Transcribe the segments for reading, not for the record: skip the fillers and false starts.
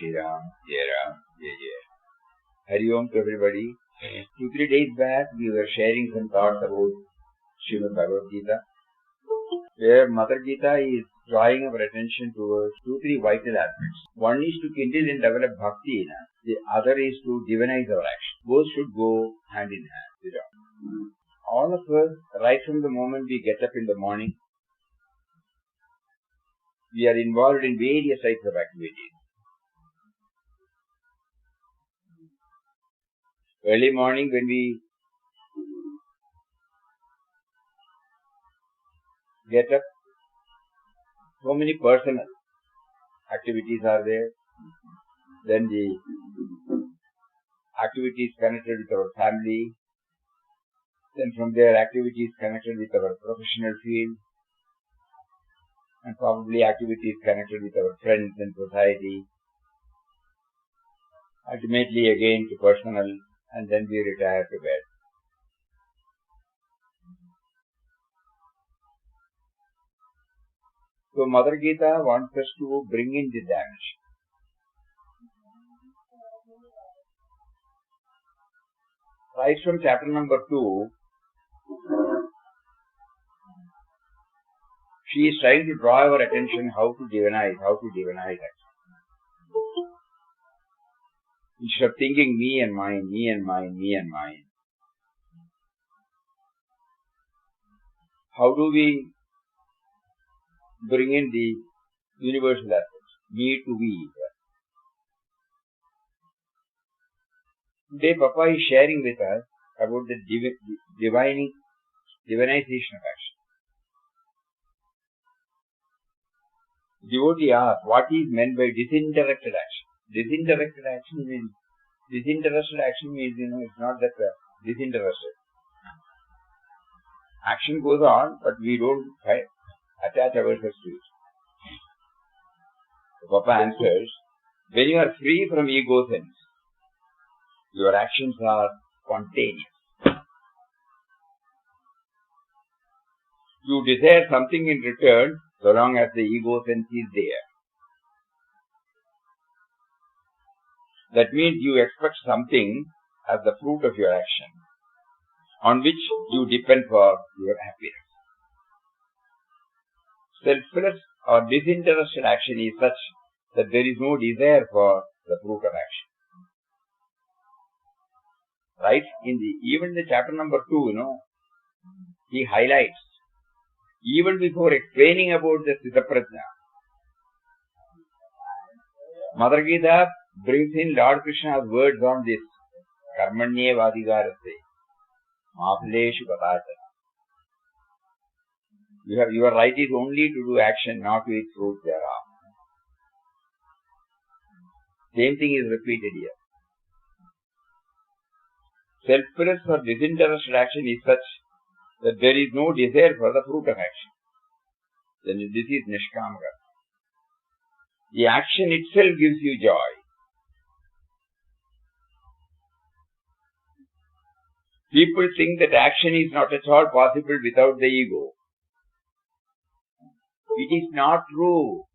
Shri Ram, Jai Ram, Jai Jai. Hari Om to everybody. 2-3 days back, we were sharing some thoughts about Srimad Bhagavad Gita, where Mother Gita is drawing our attention towards 2-3 vital aspects. One is to kindle and develop bhakti in us. The other is to divinize our action. Both should go hand in hand. All of us, right from the moment we get up in the morning, we are involved in various types of activities. Early morning when we get up, so many personal activities are there. Then the activities connected with our family. Then from there, activities connected with our professional field. And probably activities connected with our friends and society. Ultimately again to personal, and then we retire to bed. So Mother Gita wants us to bring in this dimension. Right from chapter number 2, she is trying to draw our attention how to divinize action. Instead of thinking me and mine, me and mine, me and mine. How do we bring in the universal aspects, me to we? Today Papa is sharing with us about the divinization of action. Devotee asks, what is meant by disinterested action? Disinterested action means, it's not that disinterested. Action goes on, but we don't attach ourselves to it. So Papa answers, when you are free from ego sense, your actions are spontaneous. You desire something in return so long as the ego sense is there. That means you expect something as the fruit of your action, on which you depend for your happiness. Selfless or disinterested action is such that there is no desire for the fruit of action. Right? Even the chapter number 2, he highlights, even before explaining about the Sthitaprajna, Mother Gita brings in Lord Krishna's words on this, Karmanye Vadigarase, Mafaleshu Katachana. Your right is only to do action, not to eat fruit thereof. Same thing is repeated here. Selfless or disinterested action is such that there is no desire for the fruit of action. Then this is Nishkama Karma. The action itself gives you joy. People think that action is not at all possible without the ego. It is not true.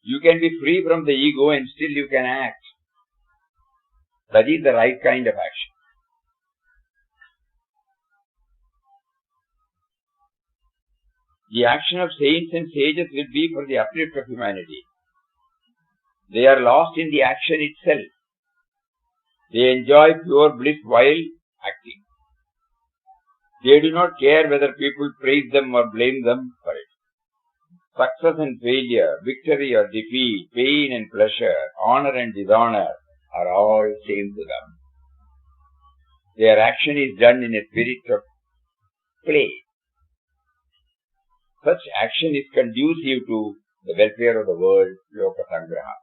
You can be free from the ego and still you can act. That is the right kind of action. The action of saints and sages will be for the uplift of humanity. They are lost in the action itself. They enjoy pure bliss while acting. They do not care whether people praise them or blame them for it. Success and failure, victory or defeat, pain and pleasure, honor and dishonor are all same to them. Their action is done in a spirit of play. Such action is conducive to the welfare of the world, Loka Sangraha.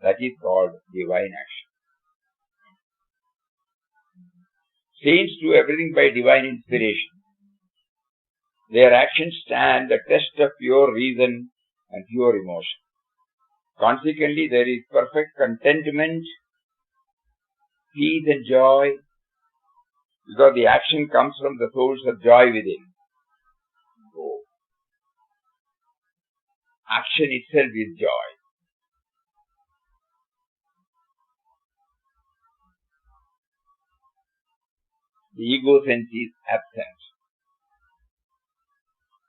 That is called divine action. Saints do everything by divine inspiration. Their actions stand the test of pure reason and pure emotion. Consequently, there is perfect contentment, peace and joy, because the action comes from the source of joy within. action itself is joy. The ego sense is absent.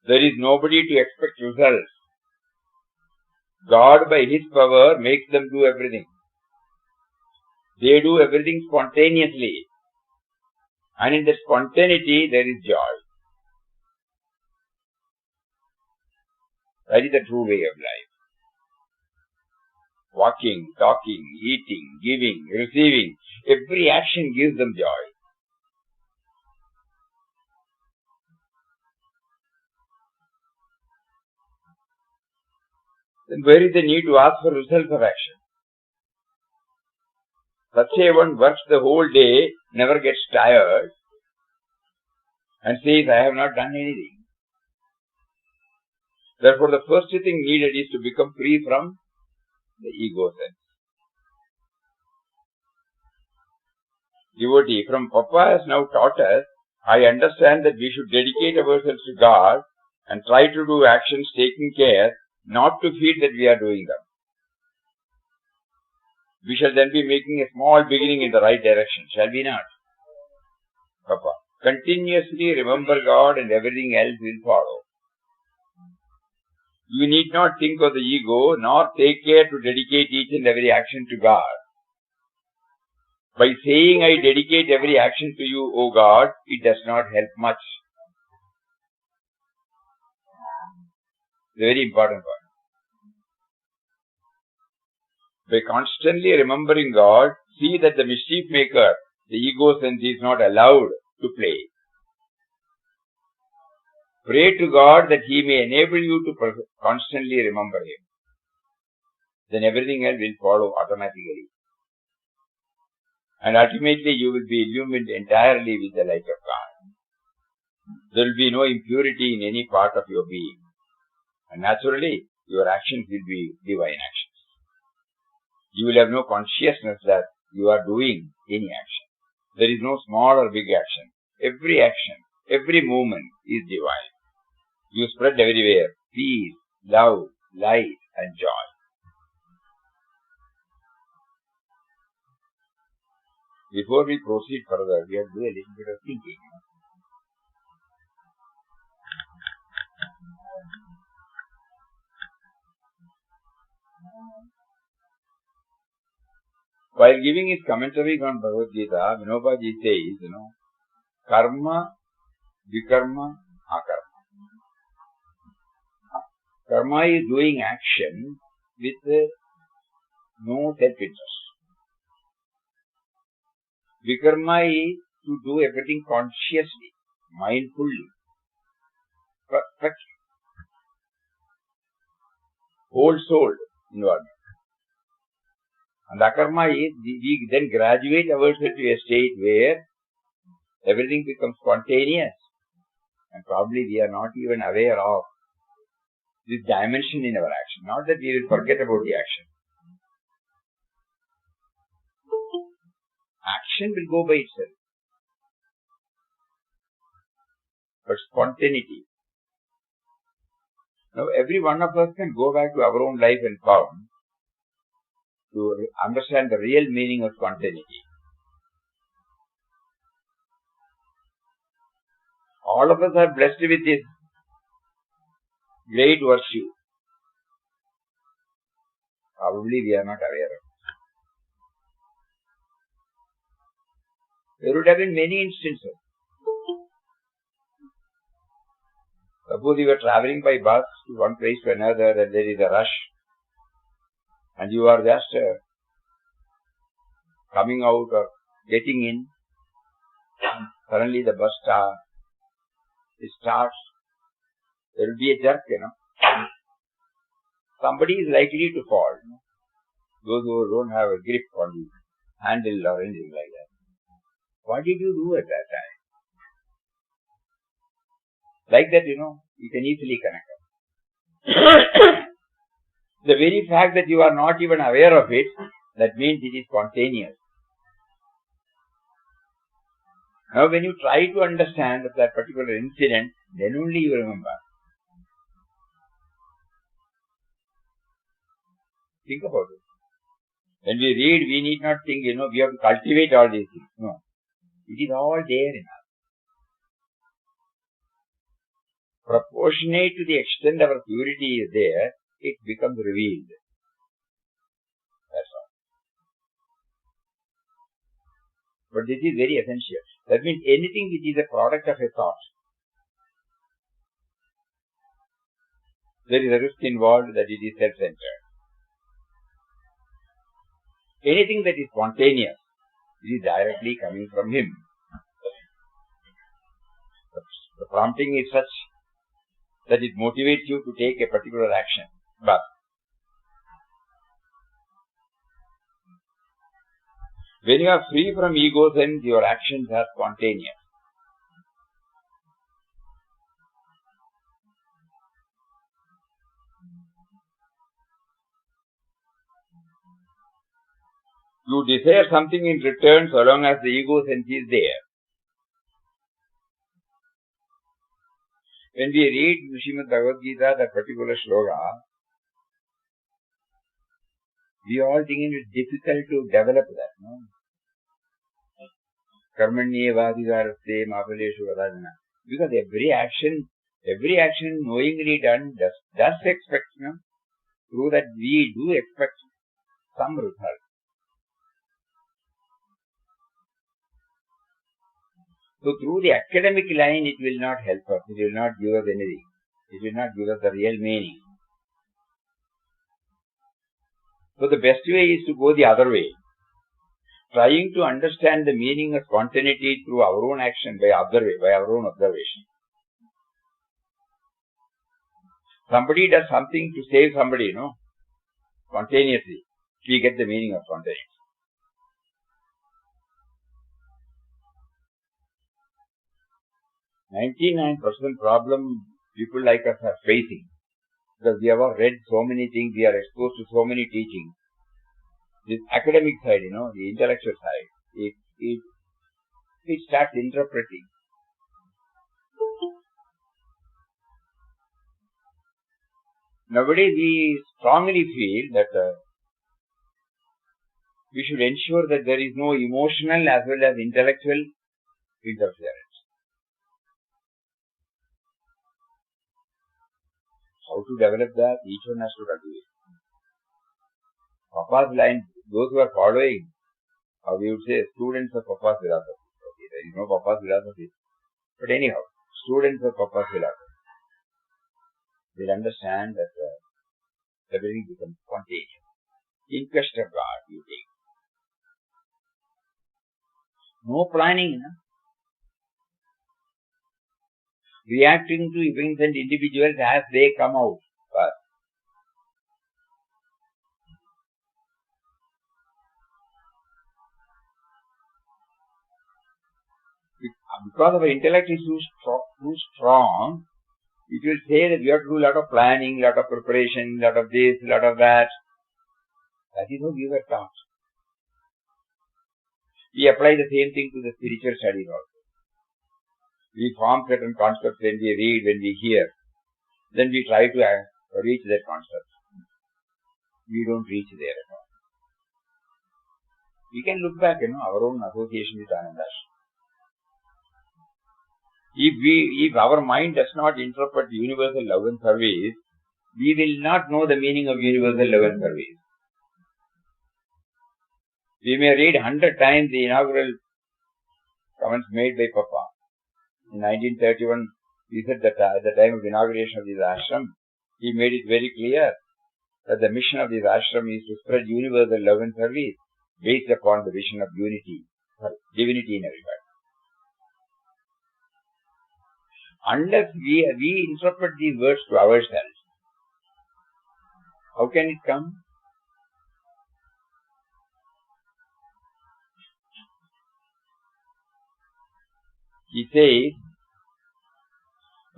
There is nobody to expect results. God by His power makes them do everything. They do everything spontaneously. And in that spontaneity there is joy. That is the true way of life. Walking, talking, eating, giving, receiving, every action gives them joy. Then where is the need to ask for results of action? Such a one works the whole day, never gets tired, and says, I have not done anything. Therefore, the first thing needed is to become free from the ego sense. Devotee, from Papa has now taught us, I understand that we should dedicate ourselves to God and try to do actions taking care not to feel that we are doing them. We shall then be making a small beginning in the right direction, shall we not? Papa, continuously remember God and everything else will follow. You need not think of the ego, nor take care to dedicate each and every action to God. By saying, I dedicate every action to you, O God, it does not help much. It's a very important point. By constantly remembering God, see that the mischief maker, the ego sense, is not allowed to play. Pray to God that He may enable you to constantly remember Him. Then everything else will follow automatically. And ultimately you will be illumined entirely with the light of God. There will be no impurity in any part of your being. And naturally, your actions will be divine actions. You will have no consciousness that you are doing any action. There is no small or big action. Every movement is divine. You spread everywhere peace, love, light and joy. Before we proceed further, we have to do a little bit of thinking. While giving his commentary on Bhagavad Gita, Vinobaji says, karma, vikarma, akarma. Karma is doing action with no self-interest. Vikarma is to do everything consciously, mindfully, perfectly, whole-souled involvement. And akarma is, we then graduate ourselves to a state where everything becomes spontaneous and probably we are not even aware of this dimension in our action. Not that we will forget about the action. Action will go by itself. But spontaneity. Now every one of us can go back to our own life and found to understand the real meaning of spontaneity. All of us are blessed with this great virtue. Probably we are not aware of it. There would have been many instances. Suppose you are traveling by bus to one place to another and there is a rush and you are just coming out or getting in. Suddenly the bus starts. There will be a jerk, Somebody is likely to fall. Those who don't have a grip on the handle or anything like that. What did you do at that time? Like that, you can easily connect. The very fact that you are not even aware of it, that means it is spontaneous. Now when you try to understand that particular incident, then only you remember. Think about it. When we read, we need not think, we have to cultivate all these things. No. It is all there in us. Proportionate to the extent our purity is there, it becomes revealed. That's all. But this is very essential. That means anything which is a product of a thought, there is a risk involved that it is self-centered. Anything that is spontaneous, it is directly coming from him. The prompting is such that it motivates you to take a particular action. But when you are free from ego, then your actions are spontaneous. You desire something in return so long as the ego sense is there. When we read Srimad Bhagavad Gita, that particular shloka, we all think it is difficult to develop that. No? Karmanyevadhikaraste mapaleshu vadajana. Because every action knowingly done does expect, through that we do expect some result. So through the academic line, it will not help us. It will not give us anything. It will not give us the real meaning. So the best way is to go the other way. Trying to understand the meaning of spontaneity through our own action, by our own observation. Somebody does something to save somebody, spontaneously. We get the meaning of spontaneity. 99% problem people like us are facing, because we have all read so many things, we are exposed to so many teachings. This academic side, the intellectual side, it starts interpreting. Nowadays we strongly feel that we should ensure that there is no emotional as well as intellectual interference. How to develop that? Each one has to cultivate. Papa's line, those who are following, or we would say students of Papa's philosophy. Okay, there is no Papa's philosophy. But anyhow, students of Papa's philosophy, will understand that everything becomes spontaneous. In quest of God, you take. No planning, reacting to events and individuals as they come out first. Because our intellect is too strong, it will say that we have to do a lot of planning, a lot of preparation, a lot of this, a lot of that. That is how we were taught. We apply the same thing to the spiritual studies also. We form certain concepts when we read, when we hear. Then we try to reach that concept. We don't reach there at all. We can look back, our own association with Ananda. If our mind does not interpret universal love and service, we will not know the meaning of universal love and service. We may read 100 times the inaugural comments made by Papa. In 1931, he said that at the time of inauguration of this ashram, he made it very clear that the mission of this ashram is to spread universal love and service based upon the vision of divinity in everybody. Unless we interpret these words to ourselves, how can it come? He says,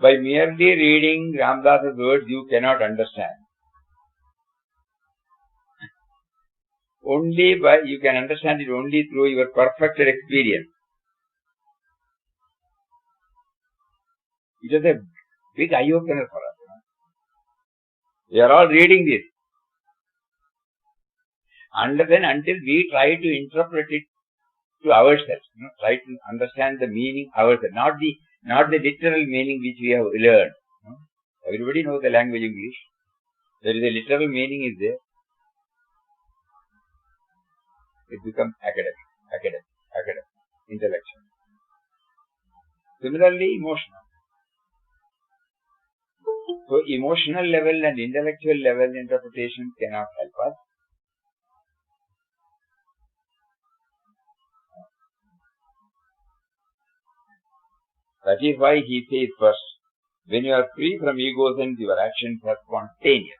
by merely reading Ramdas's words, you cannot understand. You can understand it only through your perfected experience. It is a big eye-opener for us. We are all reading this. unless and until we try to interpret it to ourselves, try to understand the meaning ourselves, not the literal meaning which we have learned. Everybody knows the language English. There is a literal meaning is there. It becomes academic, intellectual. Similarly, emotional. So, emotional level and intellectual level interpretation cannot help us. That is why he says first, when you are free from egoism, your actions are spontaneous.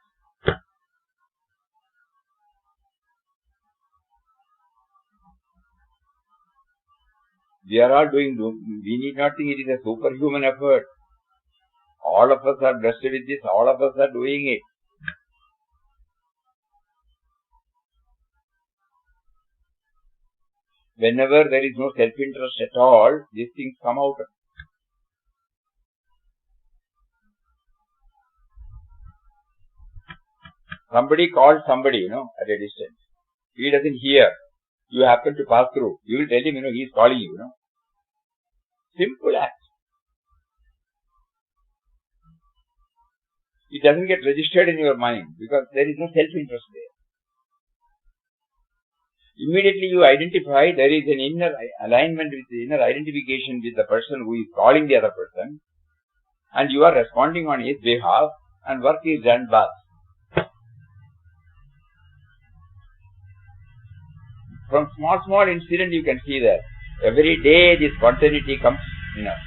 We are all doing, we need not think it is a superhuman effort. All of us are blessed with this, all of us are doing it. Whenever there is no self-interest at all, these things come out. Somebody calls somebody, at a distance. He doesn't hear. You happen to pass through. You will tell him, he is calling you, Simple act. It doesn't get registered in your mind because there is no self-interest there. Immediately you identify there is an inner alignment with the inner identification with the person who is calling the other person, and you are responding on his behalf, and work is done back. From small incident you can see that every day this spontaneity comes in us.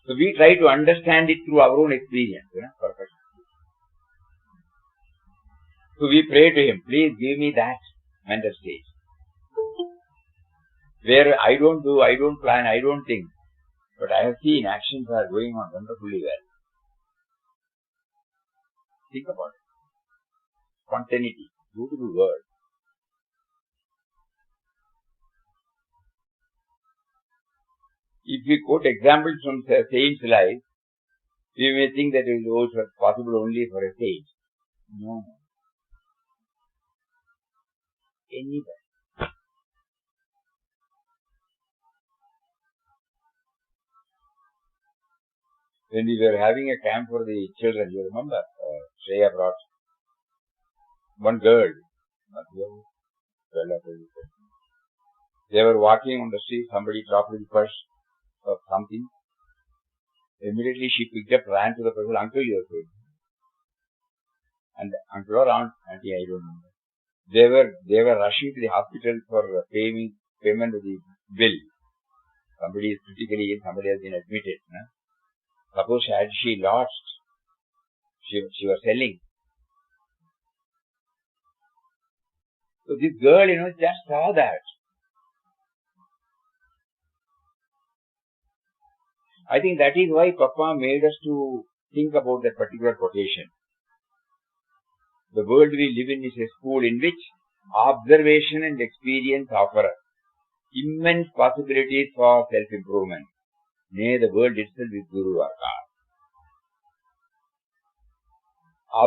So we try to understand it through our own experience, perfect. So we pray to him, please give me that mental state where I don't do, I don't plan, I don't think, but I have seen actions are going on wonderfully well. Think about it. Spontaneity, beautiful word. If we quote examples from saints' life, we may think that it was possible only for a saint. No. Anybody. When we were having a camp for the children, you remember, Shreya brought one girl, they were walking on the street, somebody dropped his purse or something. Immediately she picked up, ran to the person, uncle, you are good. And uncle or aunt, auntie, I don't know. They were rushing to the hospital for payment of the bill. Somebody is critically ill, somebody has been admitted. Suppose had she lost, she was selling. So this girl, just saw that. I think that is why Papa made us to think about that particular quotation. The world we live in is a school in which observation and experience offer immense possibilities for self-improvement. Nay, the world itself is Guru or God.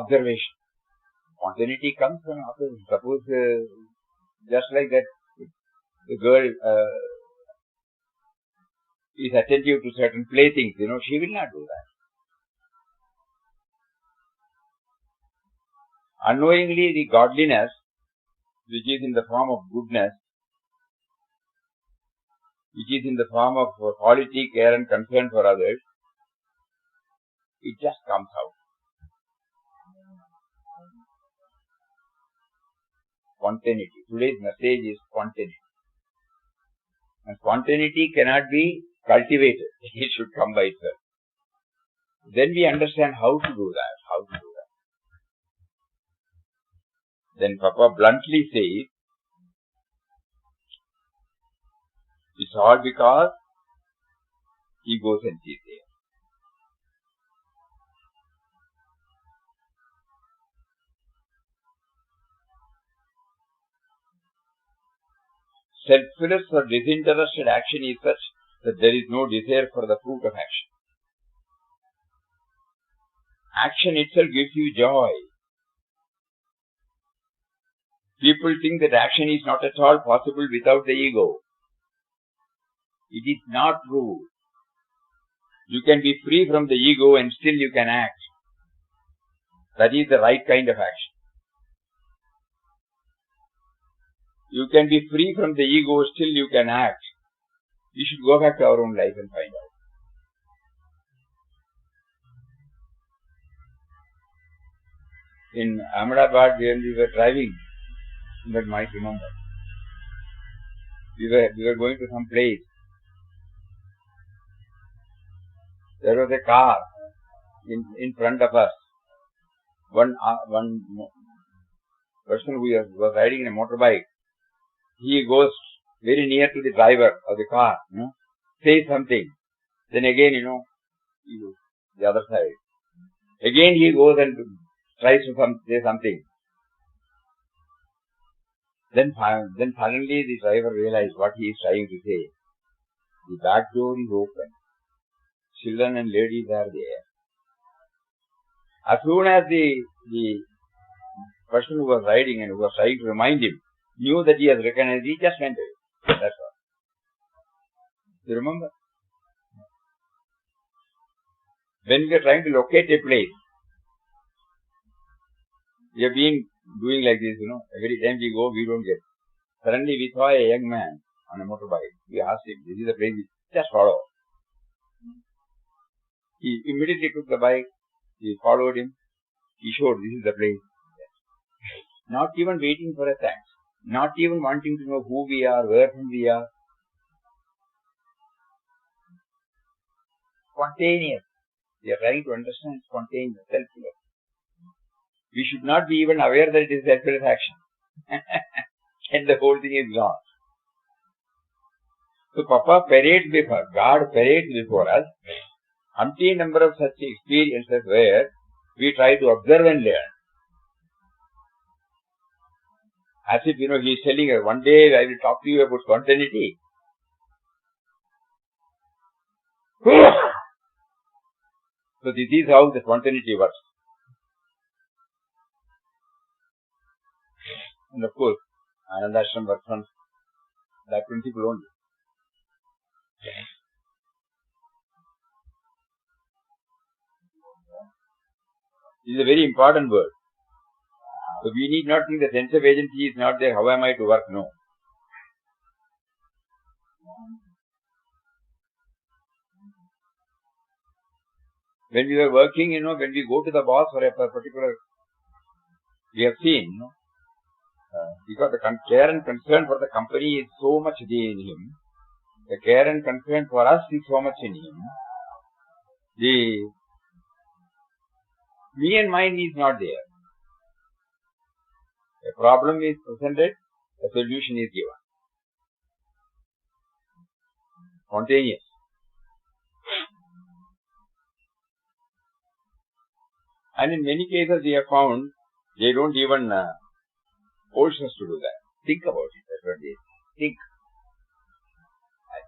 Observation. Spontaneity comes from observation. Suppose, just like that, the girl is attentive to certain playthings, she will not do that. Unknowingly, the godliness, which is in the form of goodness, which is in the form of quality, care and concern for others, it just comes out. Spontaneity. Today's message is spontaneity. And spontaneity cannot be cultivated. It should come by itself. Then we understand how to do that. Then Papa bluntly says, it's all because egocentricity is there. Selfless or disinterested action is such that there is no desire for the fruit of action. Action itself gives you joy. People think that action is not at all possible without the ego. It is not true. You can be free from the ego and still you can act. That is the right kind of action. You can be free from the ego, still you can act. We should go back to our own life and find out. In Ahmedabad, when we were driving, you might remember, we were going to some place. There was a car in front of us. One person who was riding in a motorbike, he goes very near to the driver of the car, says something. Then again, he goes the other side. Again he goes and tries to say something. Then suddenly the driver realized what he is trying to say. The back door is open. Children and ladies are there. As soon as the person who was riding and who was trying to remind him knew that he has recognized, he just went away. That's all. You remember? When we are trying to locate a place, we have been doing like this, every time we go, we don't get. Suddenly we saw a young man on a motorbike. We asked him, this is the place, just follow. He immediately took the bike, he followed him, he showed this is the place. Not even waiting for a thanks, not even wanting to know who we are, where from we are. Spontaneous. We are trying to understand spontaneous, selfless. We should not be even aware that it is selfless action. And the whole thing is gone. So Papa parades before, God parades before us umpteen number of such experiences where we try to observe and learn. As if, he is telling us, one day I will talk to you about spontaneity. So this is how the spontaneity works. And of course, Ananda Ashram works on that principle only. This is a very important word. So we need not think the sense of agency is not there. How am I to work? No. When we were working, when we go to the boss for a particular, we have seen, because the care and concern for the company is so much there in him, the care and concern for us is so much in him, the me and mine is not there. A problem is presented, a solution is given. Spontaneous. And in many cases we have found they don't even force us to do that. Think about it. That's what they think.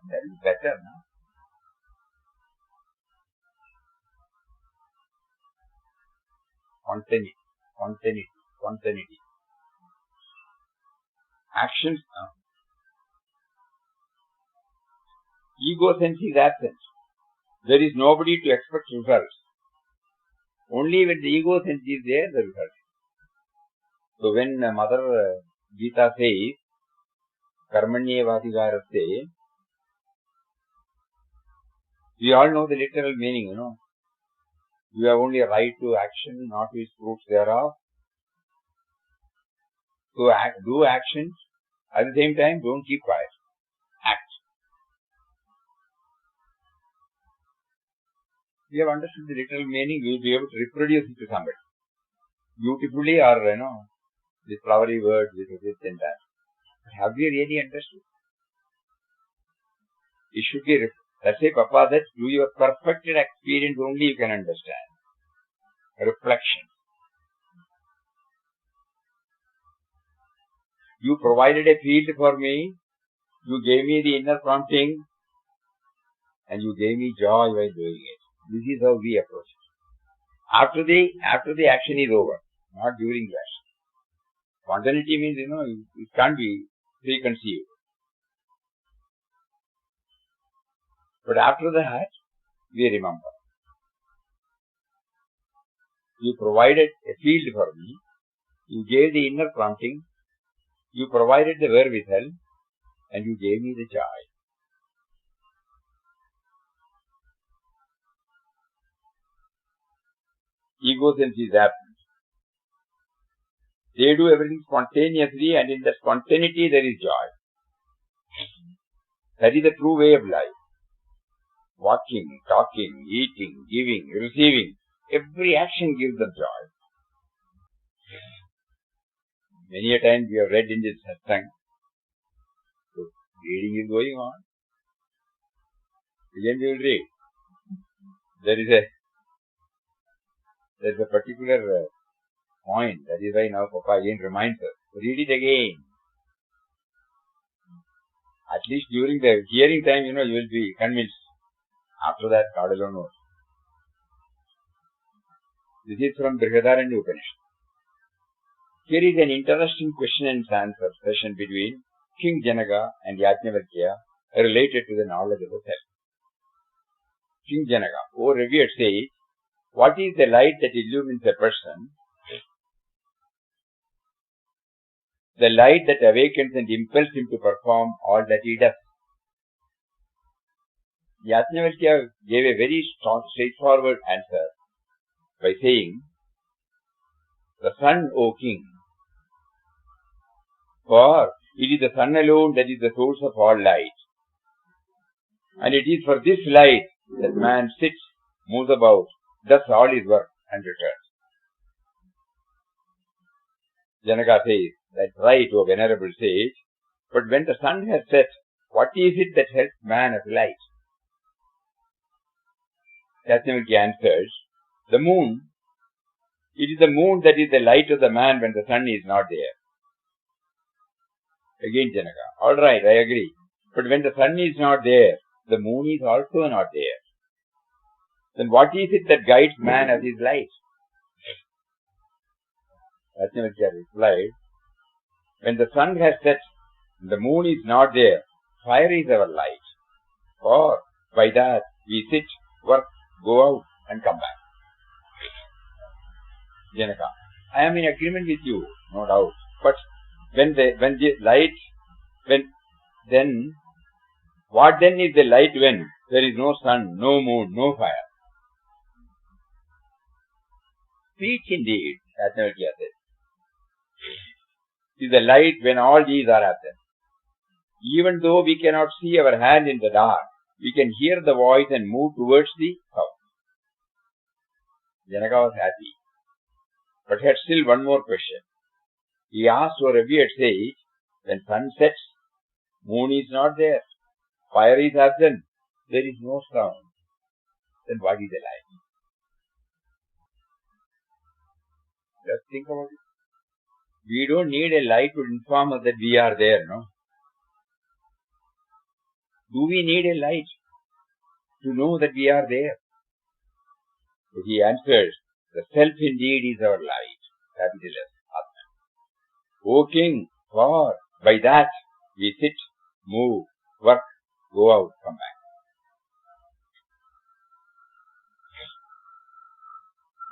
That is better, no? Spontaneity. Actions. Ego sense is absent. There is nobody to expect results. Only when the ego sense is there, the result. So when Mother Gita says, Karmanyevadhikaraste, we all know the literal meaning, You have only a right to action, not to its fruits thereof. So do actions. At the same time, don't keep quiet. Act. We have understood the literal meaning, we will be able to reproduce it to somebody. Beautifully or, with flowery words, with this and that. But have we really understood? It should be, let's say Papa said, do your perfected experience only you can understand. Reflection. You provided a field for me, you gave me the inner prompting, and you gave me joy while doing it. This is how we approach it. After the action is over, not during the action. Spontaneity means, it can't be preconceived. But after that, we remember. You provided a field for me. You gave the inner prompting. You provided the wherewithal. And you gave me the joy. Ego sense is absent. They do everything spontaneously, and in the spontaneity there is joy. That is the true way of life. Walking, talking, eating, giving, receiving. Every action gives them joy. Many a time we have read in this satsang. So reading is going on. Again we will read. There is a particular point. That is why now Papa again reminds us. Read it again. At least during the hearing time, you will be convinced. After that, God alone knows. This is from Brihadaranya Upanishad. Here is an interesting question and answer session between King Janaka and Yajnavalkya related to the knowledge of the self. King Janaka, O revered sage, what is the light that illumines a person? The light that awakens and impels him to perform all that he does. Yajnavalkya gave a very straightforward answer by saying, the sun, O king, for it is the sun alone that is the source of all light. And it is for this light that man sits, moves about, does all his work and returns. Janaka says, that's right, O venerable sage, but when the sun has set, what is it that helps man as light? Yajnavalkya answers, the moon. It is the moon that is the light of the man when the sun is not there. Again Janaka, all right, I agree. But when the sun is not there, the moon is also not there. Then what is it that guides man as his light? Yajnavalkya replied, when the sun has set, the moon is not there, fire is our light. For by that we sit, work, go out and come back. Janaka, I am in agreement with you, no doubt. But when the light, then what then is the light when there is no sun, no moon, no fire? Speech indeed, Yajnavalkya says, is the light when all these are absent. Even though we cannot see our hand in the dark, we can hear the voice and move towards the south. Janaka was happy, but had still one more question. He asked, O revered sage, when sun sets, moon is not there, fire is absent, there is no sound, then what is the light? Just think about it. We don't need a light to inform us that we are there, no? Do we need a light to know that we are there? So he answers, the self indeed is our light, capital S, Atman. O king, for by that we sit, move, work, go out, come back.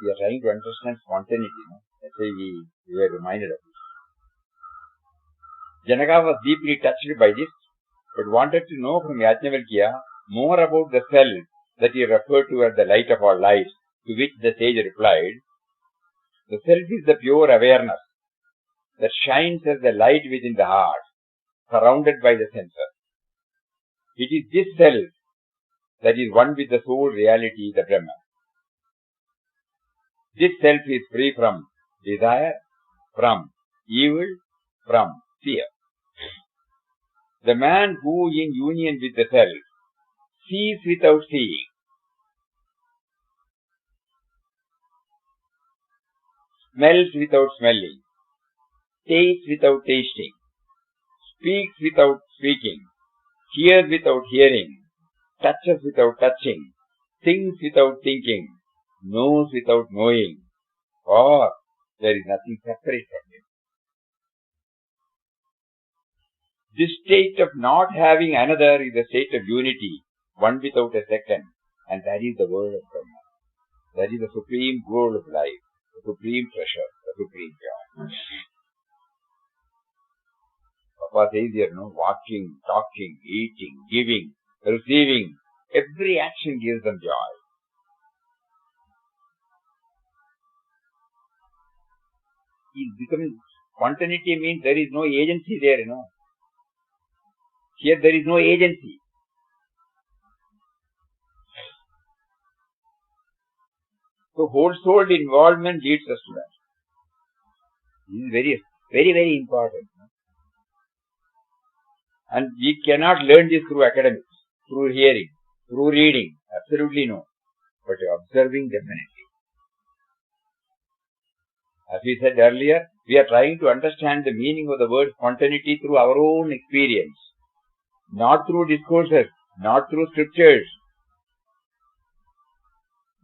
We are trying to understand spontaneity, no? That's why we were reminded of this. Janaka was deeply touched by this, but wanted to know from Yajnavalkya more about the self that he referred to as the light of all lights, to which the sage replied, the self is the pure awareness that shines as the light within the heart, surrounded by the senses. It is this self that is one with the sole reality, the Brahman. This self is free from desire, from evil, from fear. The man who in union with the self sees without seeing, smells without smelling, tastes without tasting, speaks without speaking, hears without hearing, touches without touching, thinks without thinking, knows without knowing, for there is nothing separate from him. This state of not having another is a state of unity, one without a second, and that is the word of Brahma. That is the supreme goal of life, the supreme treasure, the supreme joy. Papa says here, walking, talking, eating, giving, receiving, every action gives them joy. Is becoming spontaneity means there is no agency there, Here there is no agency. So whole-souled involvement leads us to that. This is very, very, very important. And we cannot learn this through academics, through hearing, through reading. Absolutely no. But observing definitely. As we said earlier, we are trying to understand the meaning of the word spontaneity through our own experience. Not through discourses, not through scriptures,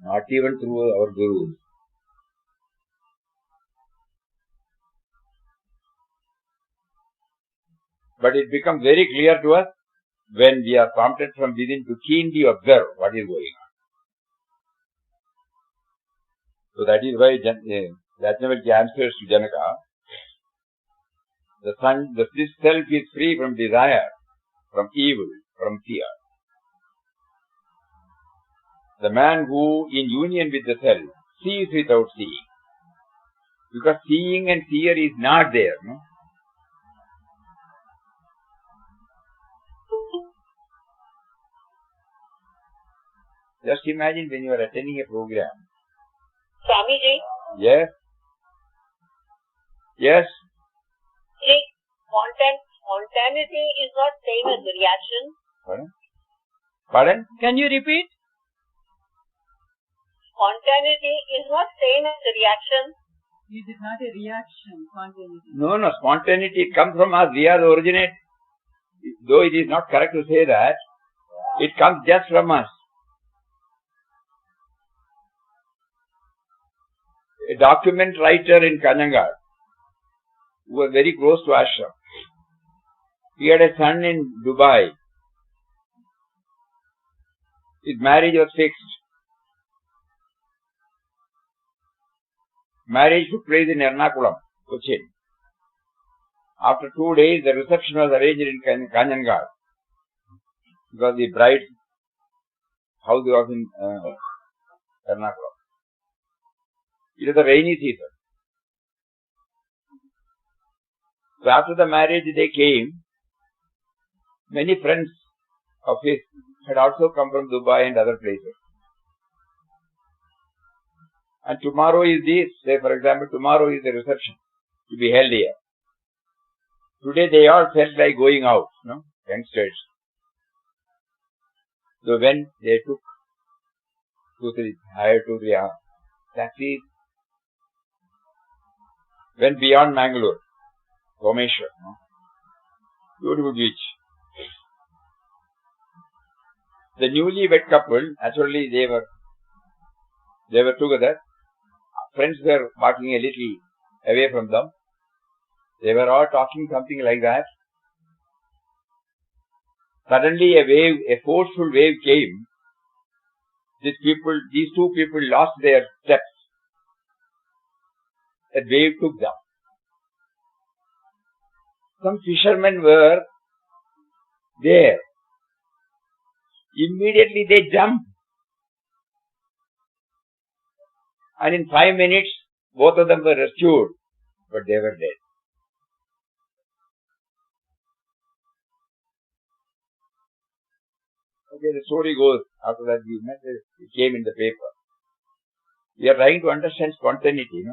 not even through our gurus. But it becomes very clear to us when we are prompted from within to keenly observe what is going on. So that is why Yajnavalkya answers to Janaka, this self is free from desire, from evil, from fear. The man who, in union with the self, sees without seeing. Because seeing and fear is not there, Just imagine when you are attending a program. Swamiji? Yes? Yes? See, spontaneity is not same as reaction. Pardon? Pardon? Can you repeat? Spontaneity is not same as reaction. It is not a reaction, spontaneity. No, spontaneity comes from us. We are the originate. Though it is not correct to say that, it comes just from us. A document writer in Kanyangar, who was very close to Ashram, he had a son in Dubai. His marriage was fixed. Marriage took place in Ernakulam, Cochin. After 2 days, the reception was arranged in Kanyangar, because the bride's house was in Ernakulam. It was a rainy season. So after the marriage they came. Many friends of his had also come from Dubai and other places. And tomorrow is this, say for example, tomorrow is the reception to be held here. Today they all felt like going out, youngsters. So when they took hired 2-3 taxis, went beyond Mangalore, Someshwar, beautiful beach. The newly wed couple, naturally they were together. Friends were walking a little away from them. They were all talking something like that. Suddenly a forceful wave came. These two people lost their steps. A wave took them. Some fishermen were there. Immediately they jumped. And in 5 minutes, both of them were rescued. But they were dead. Okay, the story goes. After that, it came in the paper. We are trying to understand spontaneity,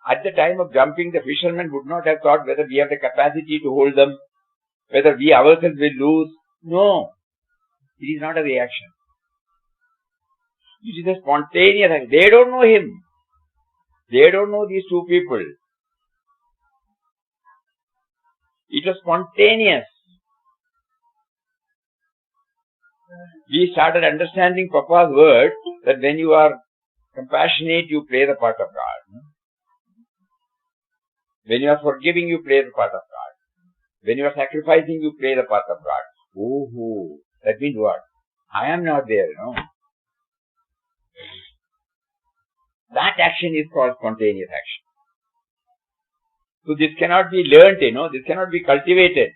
At the time of jumping, the fishermen would not have thought whether we have the capacity to hold them, whether we ourselves will lose. No. It is not a reaction. It is a spontaneous act. They don't know him. They don't know these two people. It was spontaneous. We started understanding Papa's word that when you are compassionate, you play the part of God. When you are forgiving, you play the part of God. When you are sacrificing, you play the part of God. Oh, that means what? I am not there, That action is called spontaneous action. So this cannot be learnt, this cannot be cultivated.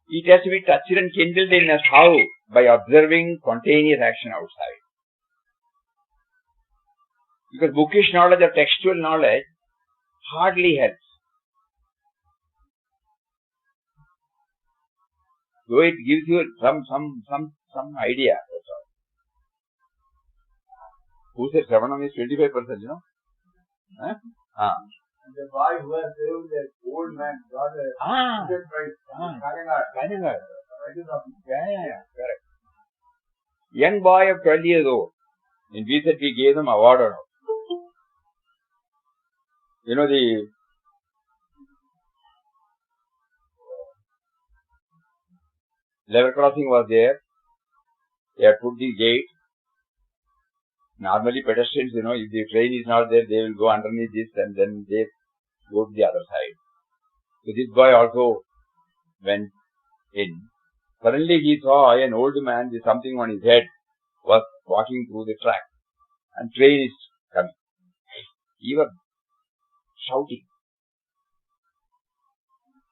It has to be touched and kindled in us. How? By observing spontaneous action outside. Because bookish knowledge or textual knowledge hardly helps. Though it gives you some idea. Who said Shravanam is 25%, Huh? And the boy who has saved that old man got a prize. Kalinga. Yeah, correct. Young boy of 12 years old. In we said we gave them award or not. The level crossing was there. They had put the gate. Normally pedestrians, if the train is not there, they will go underneath this and then they go to the other side. So this boy also went in. Suddenly he saw an old man with something on his head was walking through the track and train is coming. He was shouting.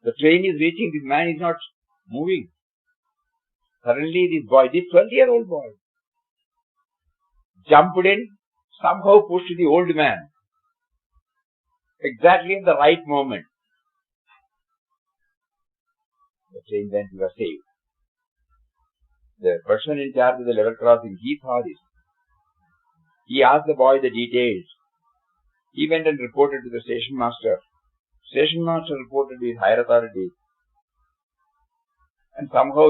The train is reaching, this man is not moving. Suddenly this boy, this 12-year-old boy, jumped in, somehow pushed the old man. Exactly at the right moment. The train went, he was saved. The person in charge of the level crossing, he saw this. He asked the boy the details. He went and reported to the station master. Station master reported to his higher authority. And somehow,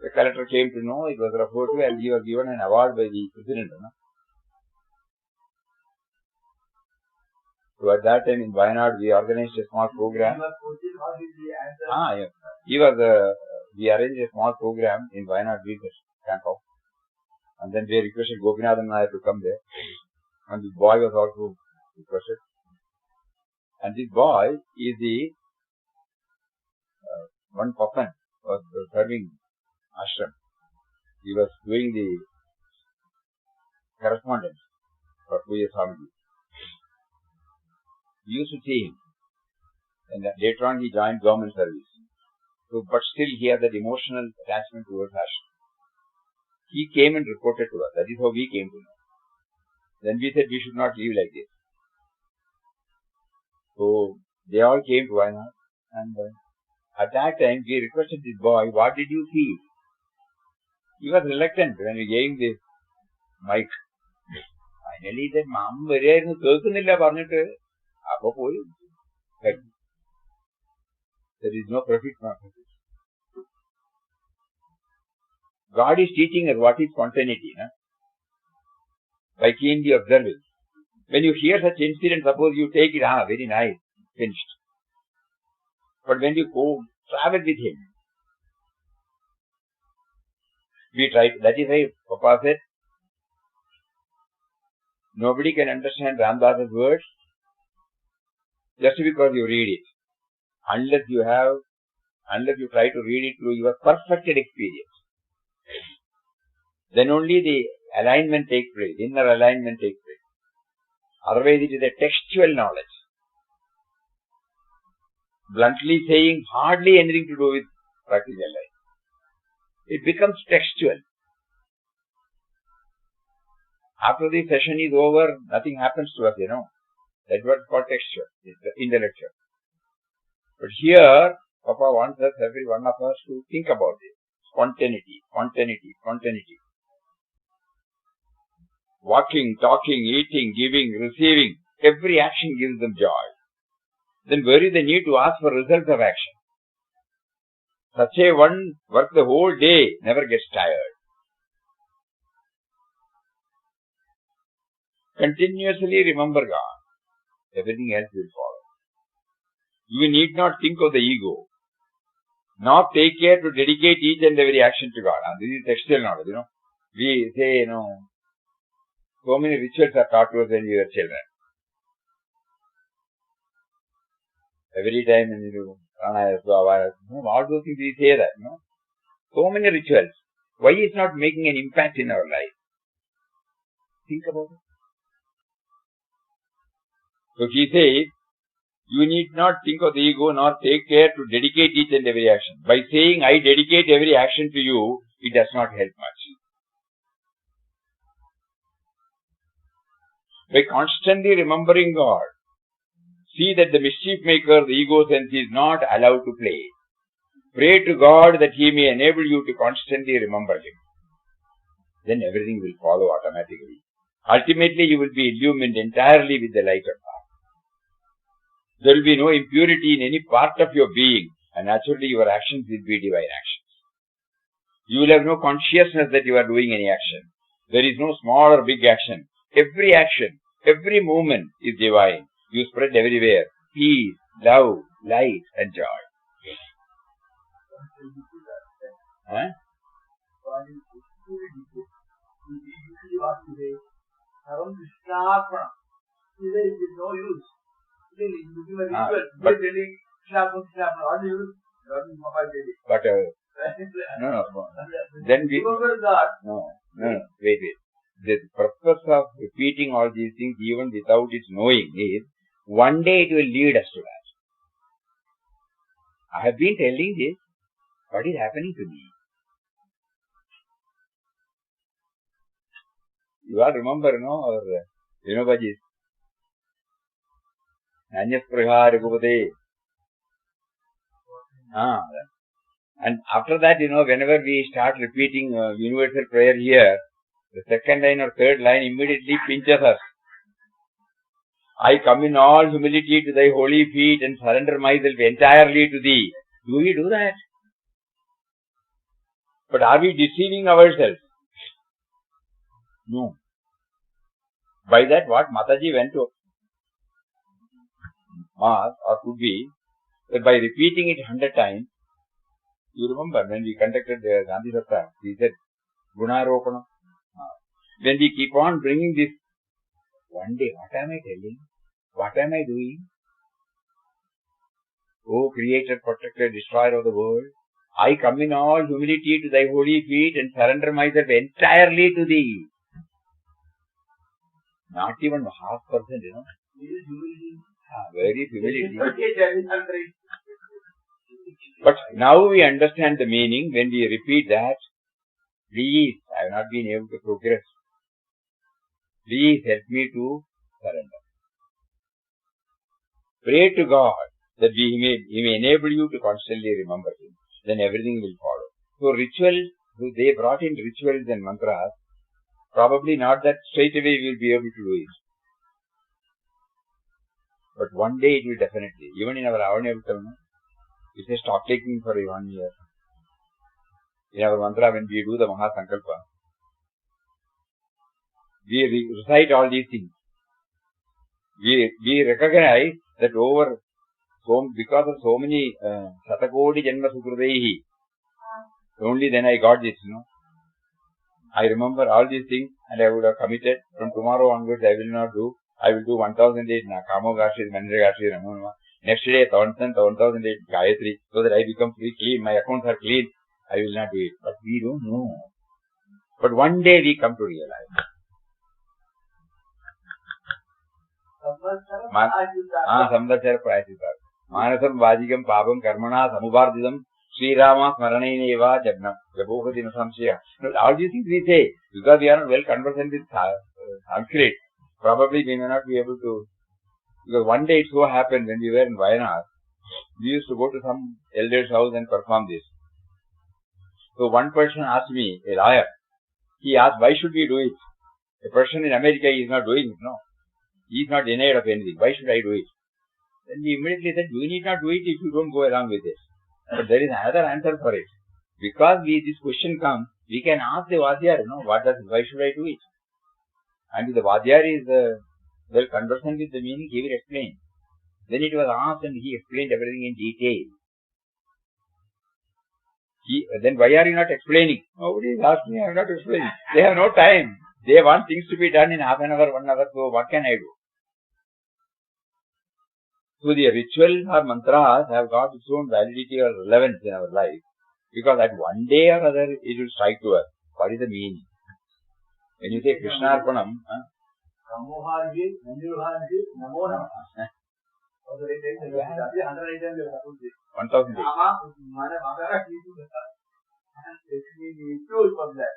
the collector came to know, it was referred to, and he was given an award by the president. So at that time in Wayanad, we organized a small program. We arranged a small program in Wayanad Beaches camp out. And then we requested Gopinathan Nair to come there. And this boy was also requested. And this boy is the one Papan was serving ashram. He was doing the correspondence for Puya Swamiji. We used to see him. And later on he joined government service. So, but still he had that emotional attachment towards ashram. He came and reported to us. That is how we came to know. Then we said we should not live like this. So they all came to Wayanad, and at that time we requested this boy, what did you feel? He was reluctant when we gave him the mic. Finally he said, Mam, there is no profit from it. God is teaching us what is spontaneity, by keenly observing. When you hear such incident, suppose you take it, very nice, finished. But when you go travel with him, we try. That is why Papa said, nobody can understand Ramdas's words just because you read it. Unless you try to read it through your perfected experience. Then only the alignment takes place, inner alignment takes place. Otherwise it is a textual knowledge. Bluntly saying, hardly anything to do with practical life. It becomes textual. After the session is over, nothing happens to us, That's what is called texture, intellectual. But here, Papa wants us, every one of us, to think about it. Spontaneity. Walking, talking, eating, giving, receiving, every action gives them joy. Then where is the need to ask for results of action? Such a one works the whole day, never gets tired. Continuously remember God. Everything else will follow. You need not think of the ego. Nor take care to dedicate each and every action to God. And this is textual knowledge, We say, so many rituals are taught to us when we were children. Every time when you do pranayama, all those things we say that, So many rituals. Why is not making an impact in our life? Think about it. So he says, you need not think of the ego nor take care to dedicate each and every action. By saying, I dedicate every action to you, it does not help much. By constantly remembering God, see that the mischief maker, the ego sense, is not allowed to play. Pray to God that He may enable you to constantly remember Him. Then everything will follow automatically. Ultimately, you will be illumined entirely with the light of God. There will be no impurity in any part of your being, and naturally your actions will be divine actions. You will have no consciousness that you are doing any action. There is no small or big action. Every action, every movement is divine. You spread everywhere peace, love, light and joy. Huh? But no. Then we wait. The purpose of repeating all these things even without its knowing is one day it will lead us to that. I have been telling this. What is happening to me? You all remember, or Vinobaji's Anyaspraha Ragupate. And after that, whenever we start repeating universal prayer here, the second line or third line immediately pinches us. I come in all humility to thy holy feet and surrender myself entirely to thee. Do we do that? But are we deceiving ourselves? No. By that, what Mataji went to Mass, or could be, that by repeating it 100 times, you remember when we conducted the Gandhi Sattva, he said, Gunaropana. When we keep on bringing this, one day, what am I telling? What am I doing? O Creator, Protector, Destroyer of the world, I come in all humility to thy holy feet and surrender myself entirely to thee. Not even half percent, Very humility. But now we understand the meaning when we repeat that. Please, I have not been able to progress. Please help me to surrender. Pray to God that He may enable you to constantly remember Him. Then everything will follow. So rituals, they brought in rituals and mantras. Probably not that straight away we will be able to do it. But one day it will definitely. Even in our Avanyavitam, it says stock taking for 1 year. In our mantra, when we do the Mahasankalpa, we recite all these things. We recognize that because of so many Satakoti Janma Sukrudehi, only then I got this, I remember all these things and I would have committed. From tomorrow onwards I will not do. I will do 1008 Kamo Gashri, Mandra Gashri, Ramanama. Next day 1008 Gayatri, so that I become free, clean, my accounts are clean. I will not do it. But we don't know. But one day we come to realize. Samvatsara Prayasita. Manasam Vajigam Pabam Karmana Samubardidam Sri Rama Smaraneneva Jagnam Jabokati Nasamshya. All these things we say because we are not well conversant with Sanskrit. Probably we may not be able to. Because one day it so happened when we were in Wayanad, we used to go to some elder's house and perform this. So one person asked me, a lawyer, he asked, why should we do it? A person in America is not doing it, no. He is not denied of anything. Why should I do it? Then we immediately said, you need not do it if you don't go along with it. But there is another answer for it. Because this question comes, we can ask the Vadyar, why should I do it? And if the Vadyar is well conversant with the meaning, he will explain. Then it was asked and he explained everything in detail. Then why are you not explaining? Nobody is asking, I am not explaining. They have no time. They want things to be done in half an hour, 1 hour, so what can I do? So the rituals or mantras have got its own validity or relevance in our life, because at one day or other it will strike to us. What is the meaning? When you say Krishnarpanam, Samoharji, Manjuharji, Namo Namah. Also they take the 108 times you have to say. 1000 days. Mana Magara Kitu Gata. Basically, tools for that.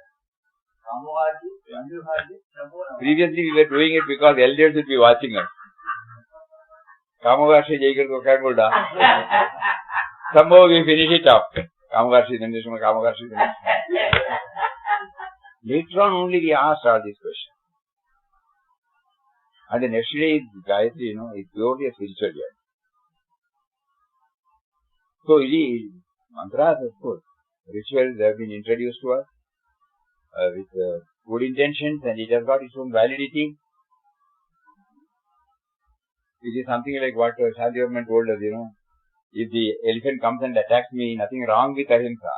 Samoharji, Manjuharji, Namo Namah. Previously we were doing it because elders would be watching us. Kamavarshi Jaikar ko kya bolda? Somehow we finish it up. Kamavarshi Dandeshma, Kamavarshi Dandeshma. Later on only we asked all these questions. And the next day, Gayatri, is purely a spiritual journey. So, mantras, of course, rituals have been introduced to us with good intentions, and it has got its own validity. It is something like what Sadhyavarman told us, if the elephant comes and attacks me, nothing wrong with ahimsa,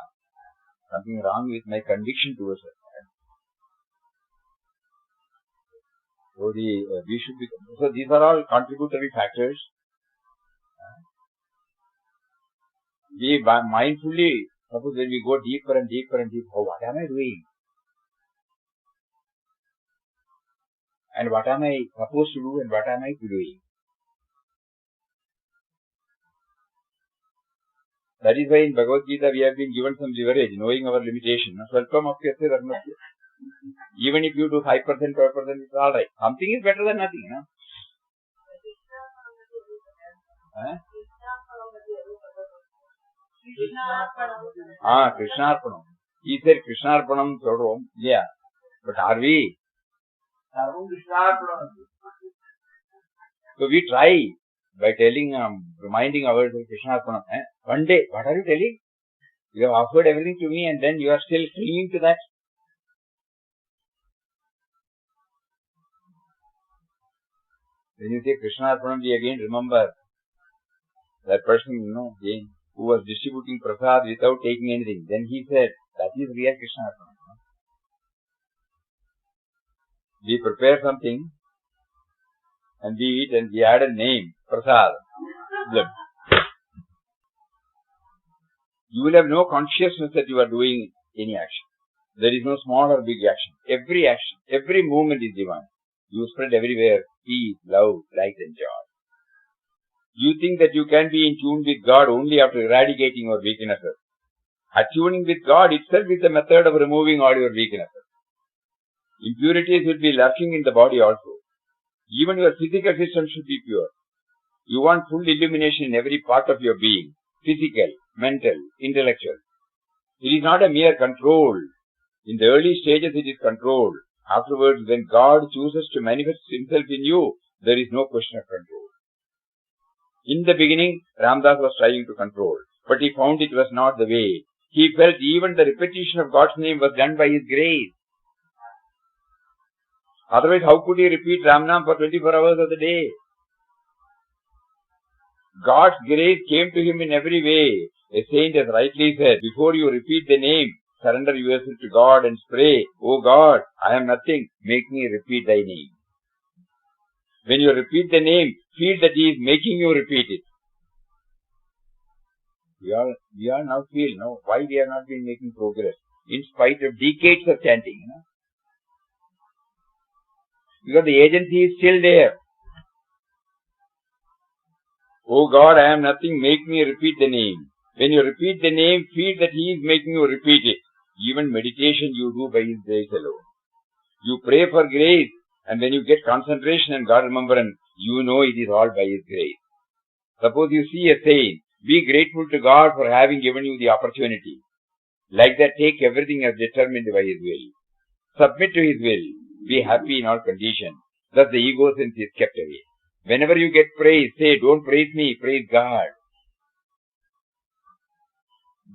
nothing wrong with my conviction towards it. So so these are all contributory factors. We mindfully, suppose when we go deeper and deeper and deeper, what am I doing? And what am I supposed to do and what am I doing? That is why in Bhagavad Gita we have been given some leverage, knowing our limitation. Even if you do 5%, 5%, it's alright. Something is better than nothing, Krishnarpanam. He said Krishnarpanam Chodrom. Yeah. But are we? So we try by telling, reminding ourselves Krishnarpanam. One day, what are you telling? You have offered everything to me and then you are still clinging to that. When you say Krishnarpanam, we again remember that person, who was distributing prasad without taking anything. Then he said, that is real Krishnarpanam. We prepare something and we eat and we add a name, prasad, blood. You will have no consciousness that you are doing any action. There is no small or big action, every movement is divine. You spread everywhere peace, love, light and joy. You think that you can be in tune with God only after eradicating your weaknesses. Attuning with God itself is a method of removing all your weaknesses. Impurities will be lurking in the body also. Even your physical system should be pure. You want full illumination in every part of your being, physical, mental, intellectual. It is not a mere control. In the early stages it is control. Afterwards, when God chooses to manifest himself in you, there is no question of control. In the beginning, Ramdas was trying to control, but he found it was not the way. He felt even the repetition of God's name was done by his grace. Otherwise, how could he repeat Ramnam for 24 hours of the day? God's grace came to him in every way. A saint has rightly said, before you repeat the name, surrender yourself to God and pray, "Oh God, I am nothing, make me repeat thy name." When you repeat the name, feel that he is making you repeat it. We all now feel, why we have not been making progress, in spite of decades of chanting. Because the agency is still there. "Oh God, I am nothing, make me repeat the name." When you repeat the name, feel that he is making you repeat it. Even meditation you do by his grace alone. You pray for grace, and when you get concentration and God remembrance, you know it is all by his grace. Suppose you see a saint, be grateful to God for having given you the opportunity. Like that, take everything as determined by his will. Submit to his will. Be happy in all conditions. Thus the ego sense is kept away. Whenever you get praise, say, "Don't praise me, praise God."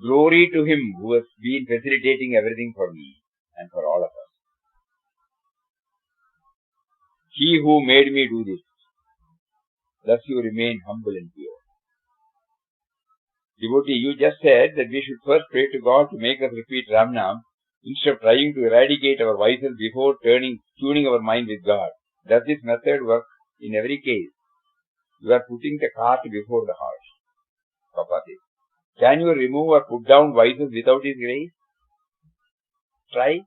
Glory to him who has been facilitating everything for me and for all of us. He who made me do this. Thus you remain humble and pure. Devotee, you just said that we should first pray to God to make us repeat Ramnam instead of trying to eradicate our vices before tuning our mind with God. Does this method work in every case? You are putting the cart before the horse. Papa says. Can you remove or put down vices without His grace? Try.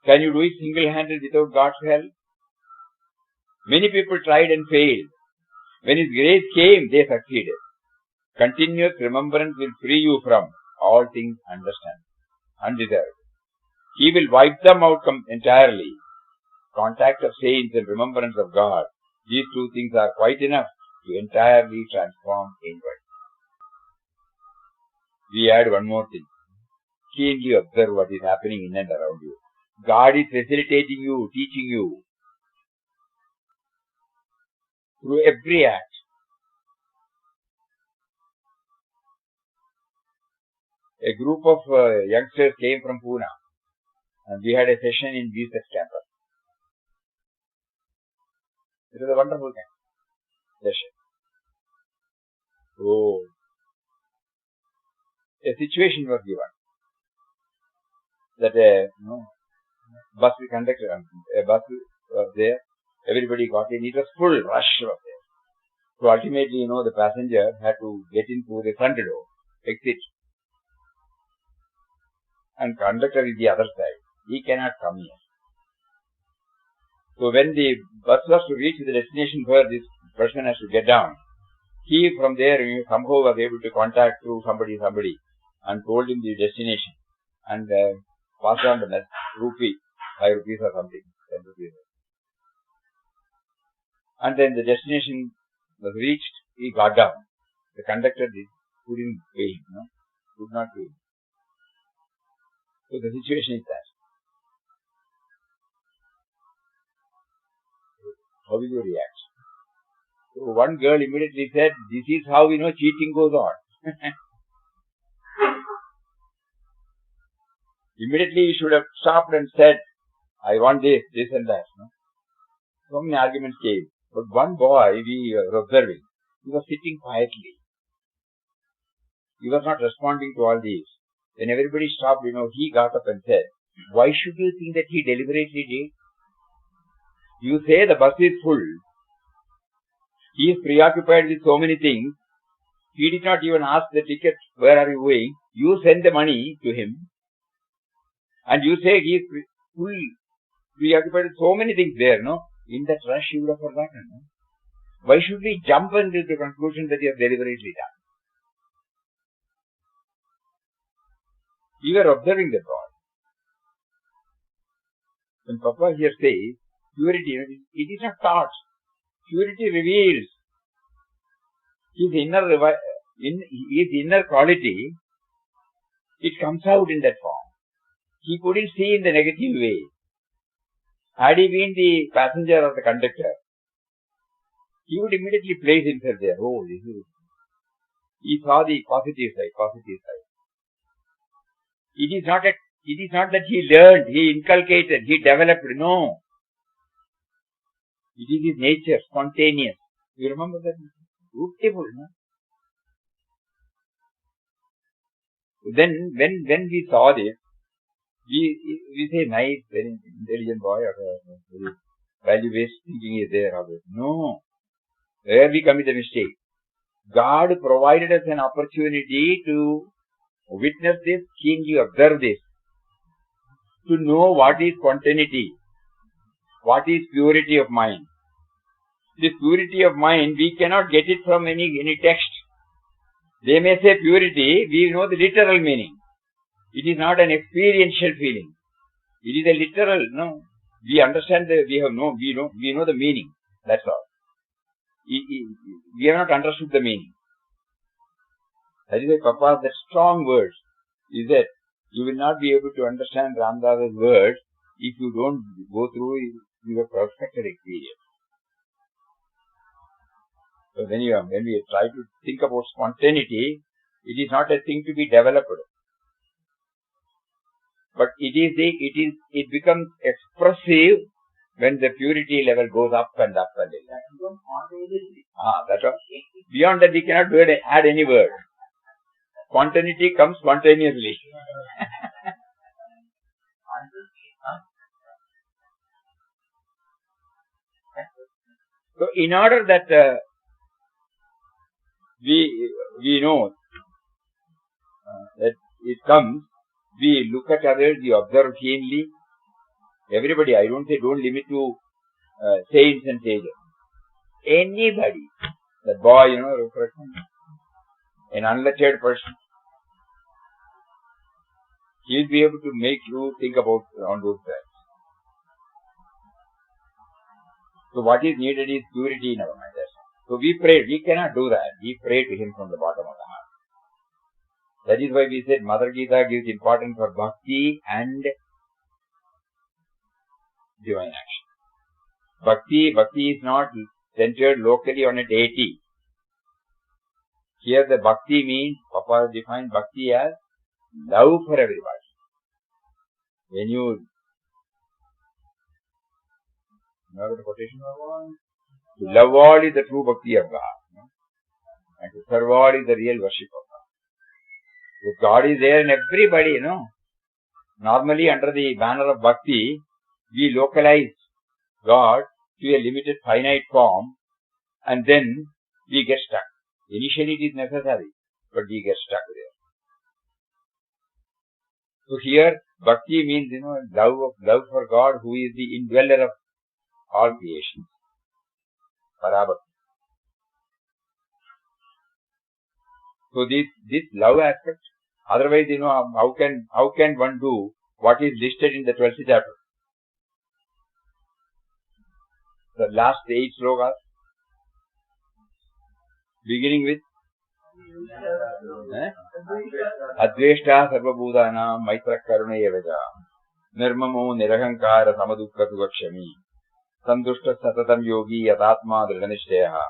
Can you do it single-handed without God's help? Many people tried and failed. When His grace came, they succeeded. Continuous remembrance will free you from all things undeserved. He will wipe them out entirely. Contact of saints and remembrance of God. These two things are quite enough to entirely transform inward. We add one more thing. Keenly observe what is happening in and around you. God is facilitating you, teaching you through every act. A group of youngsters came from Pune and we had a session in Jesus campus. It was a wonderful session. So, a situation was given that a bus conductor, a bus was there, everybody got in, it was full, rush was there. So ultimately, the passenger had to get in through the front door, exit. And conductor is the other side. He cannot come here. So when the bus was to reach the destination where this person has to get down, he from there somehow was able to contact through somebody and told him the destination and passed on the rupee, 5 rupees or something, 10 rupees. And then the destination was reached, he got down. The conductor couldn't pay him, could not pay him. So the situation is that. How will you react? So one girl immediately said, this is how cheating goes on. Immediately he should have stopped and said, I want this and that. So many arguments came. But one boy we were observing, he was sitting quietly. He was not responding to all these. When everybody stopped, he got up and said, why should you think that he deliberately did? You say the bus is full. He is preoccupied with so many things. He did not even ask the ticket, where are you going? You send the money to him. And you say he is preoccupied with so many things there, In that rush, he would have forgotten, Why should we jump into the conclusion that he has deliberately done? We were observing the boy. When Papa here says, purity, it is not taught. Purity reveals his inner quality. It comes out in that form. He couldn't see in the negative way. Had he been the passenger or the conductor, he would immediately place himself there. Oh, this is. He saw the positive side. It is not that he learned, he inculcated, he developed. No. It is his nature, spontaneous. You remember that? Beautiful, Then, when we saw this, we say, nice, very intelligent boy, or very value-based thinking is there. No. There we commit a mistake. God provided us an opportunity to witness this, keenly observe this, to know what is spontaneity, what is purity of mind. This purity of mind, we cannot get it from any text. They may say purity, we know the literal meaning. It is not an experiential feeling. It is a literal, We understand we know the meaning. That's all. We have not understood the meaning. That is why Papa, the strong words is that you will not be able to understand Ramdas's words if you don't go through your perfected experience. So when we try to think about spontaneity, it is not a thing to be developed, but it becomes expressive when the purity level goes up and up and up. That's all. Beyond that, we cannot add any word. Spontaneity comes spontaneously. So, in order that we know that it comes, we look at others, we observe keenly. Everybody, I don't limit to saints and sages. Anybody, that boy, an unlettered person, he'll be able to make you think about on those tracks. So what is needed is purity in our mind. So we pray. We cannot do that. We pray to him from the bottom of the heart. That is why we said Mother Gita gives importance for bhakti and divine action. Bhakti is not centered locally on a deity. Here the bhakti means, Papa defined bhakti as love for everybody. When you know the quotation? To love all is the true bhakti of God. And to serve all is the real worship of God. If God is there in everybody, normally under the banner of bhakti, we localize God to a limited finite form and then we get stuck. Initially it is necessary, but we get stuck there. So here, bhakti means, love for God who is the indweller of all creation. Parabhakti. So this love aspect, otherwise, how can one do what is listed in the 12th chapter? The last 8 slokas, beginning with Adveshta sarvabhutana maitra karuna evaja nirmamo nirahankara samadukka suvakshami sandushta satatam yogi yatatma dridhanishtayaha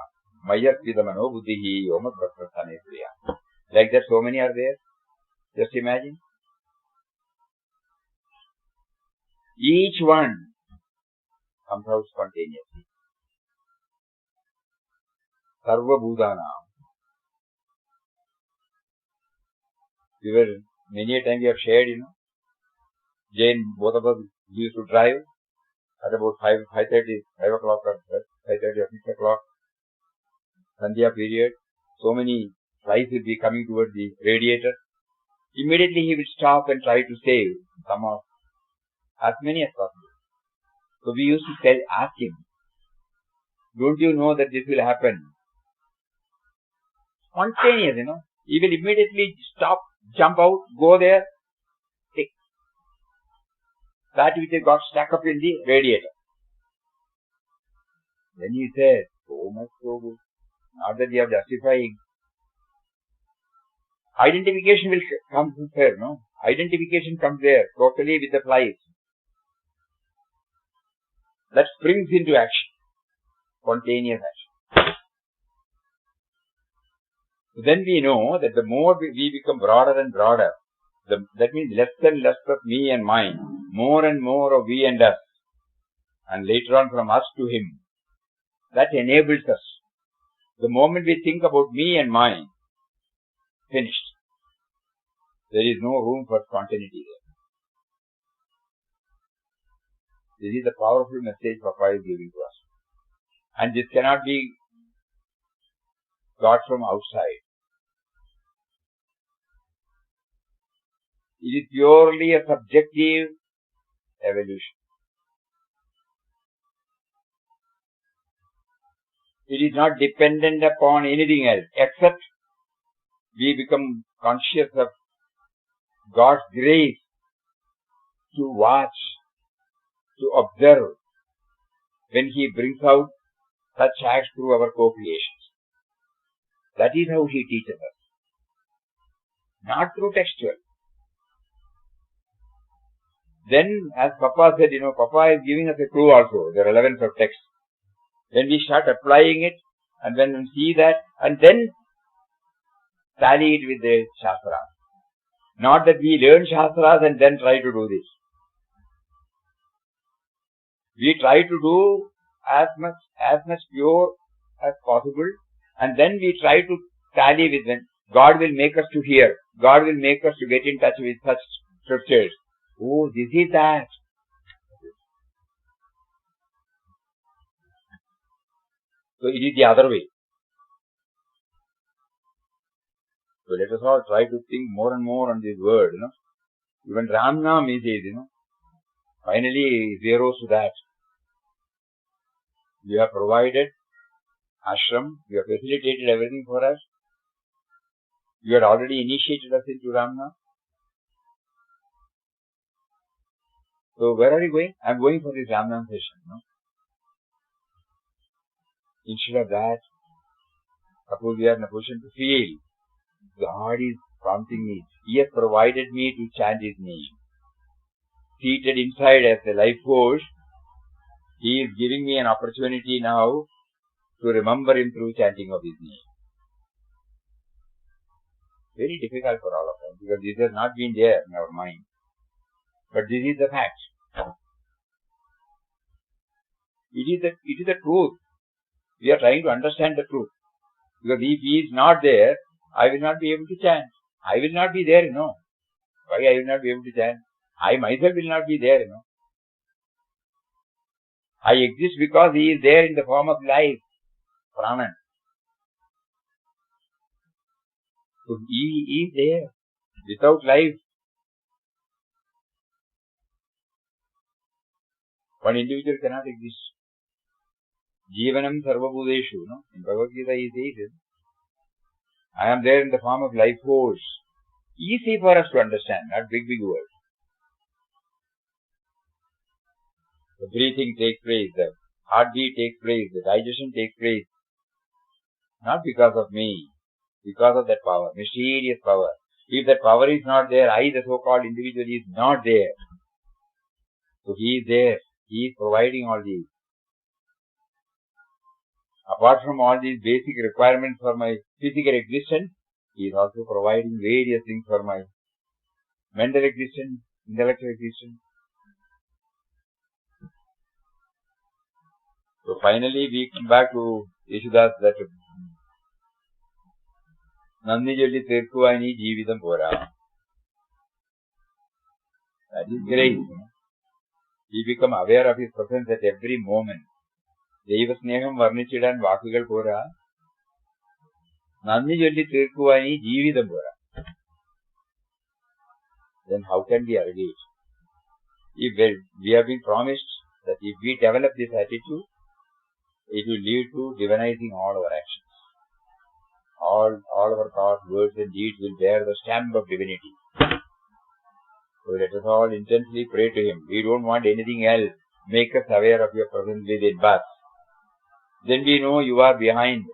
mayarpidamano buddhihi yomat bhaktasthane priya. Like that, so many are there. Just imagine. Each one comes out spontaneously. Sarva Bhutana. Many a time we have shared, Jane, both of us used to drive at about 5 o'clock or 5:30 or 6 o'clock, Sandhya period. So many flies will be coming towards the radiator. Immediately he will stop and try to save some of, as many as possible. So we used to ask him, don't you know that this will happen? Spontaneous, He will immediately stop, jump out, go there, take. That which got stuck up in the radiator. Then he said, so much so good. Not that we are justifying. Identification will come there, Identification comes there, totally with the flies. That springs into action. Spontaneous action. Then we know that the more we become broader and broader, that means less and less of me and mine, more and more of we and us, and later on from us to him. That enables us. The moment we think about me and mine, finished. There is no room for spontaneity there. This is the powerful message Papa is giving to us. And this cannot be got from outside. It is purely a subjective evolution. It is not dependent upon anything else, except we become conscious of God's grace to watch, to observe when He brings out such acts through our co-creations. That is how He teaches us. Not through textual. Then, as Papa said, Papa is giving us a clue also, the relevance of text. When we start applying it, and when we see that, and then tally it with the Shastras. Not that we learn Shastras and then try to do this. We try to do as much pure as possible, and then we try to tally with them. God will make us to hear. God will make us to get in touch with such scriptures. Oh, this is that. So it is the other way. So let us all try to think more and more on this word, Even Ram Nam is it, Finally, zeroes to that. You have provided ashram, you have facilitated everything for us. You had already initiated us into Ram Nam. So where are you going? I am going for this Ram Nam session, Instead of that, suppose we are in a position to feel God is prompting me. He has provided me to chant His name. Seated inside as a life force, He is giving me an opportunity now to remember Him through chanting of His name. Very difficult for all of us because this has not been there in our mind. But this is the fact. It is the truth. We are trying to understand the truth. Because if He is not there, I will not be able to chant. I will not be there, Why I will not be able to chant? I myself will not be there, I exist because He is there in the form of life, Pranan. So He is there. Without life, one individual cannot exist. Jivanam sarvabhudeshu, In Bhagavad Gita He says, I am there in the form of life force. Easy for us to understand, not big words. The breathing takes place, the heartbeat takes place, the digestion takes place. Not because of me, because of that power, mysterious power. If that power is not there, I, the so-called individual, is not there. So He is there. He is providing all these. Apart from all these basic requirements for my physical existence, He is also providing various things for my mental existence, intellectual existence. So finally we come back to Yeshudas, that Nandi Jalli Tirkuvani Jeevidam Pora. That is great. We become aware of His presence at every moment. Devasneham Varnichidan Vakugal Pora. Nandi Jalli Tirkuvani Jeevidam Pora. Then how can we argue it? If we have been promised that if we develop this attitude, it will lead to divinizing all our actions. All our thoughts, words and deeds will bear the stamp of divinity. So let us all intensely pray to Him. We don't want anything else. Make us aware of Your presence within us. Then we know You are behind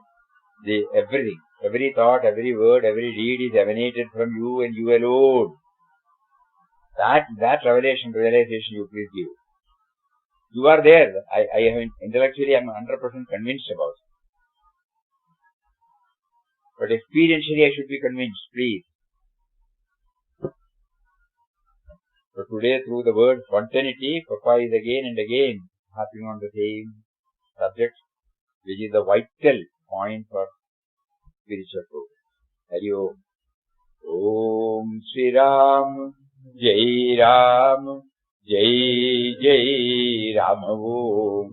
everything. Every thought, every word, every deed is emanated from You and You alone. That realization You please give. You are there. Intellectually I am 100% convinced about it. But experientially I should be convinced, please. So today through the word spontaneity, Papa is again and again harping on the same subject, which is the vital point for spiritual progress. Hari Om. Om Sri Ram, Jai Ram, Jai Jai Ram Om.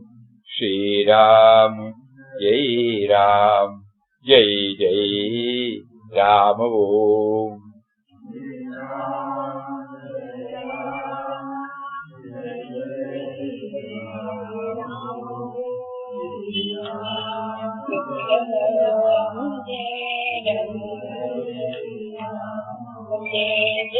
Sri Ram, Jai Ram, Jai Jai Ram Om.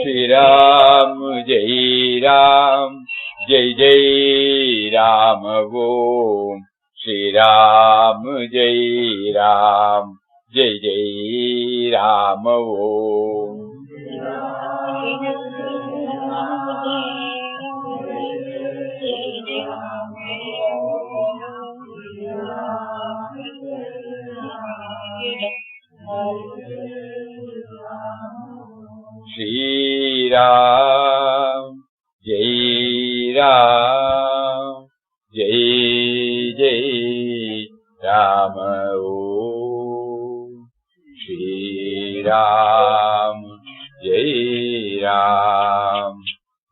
Shri Ram, Jai Ram, Jai Jai Ram Om. Shri Ram, Jai Ram, Jai Jai Ram Om. Shri Ram, Jai Ram, Jai Jai Ram Om. Shri Ram, Jai Ram,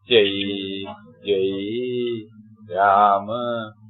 Jai Jai Ram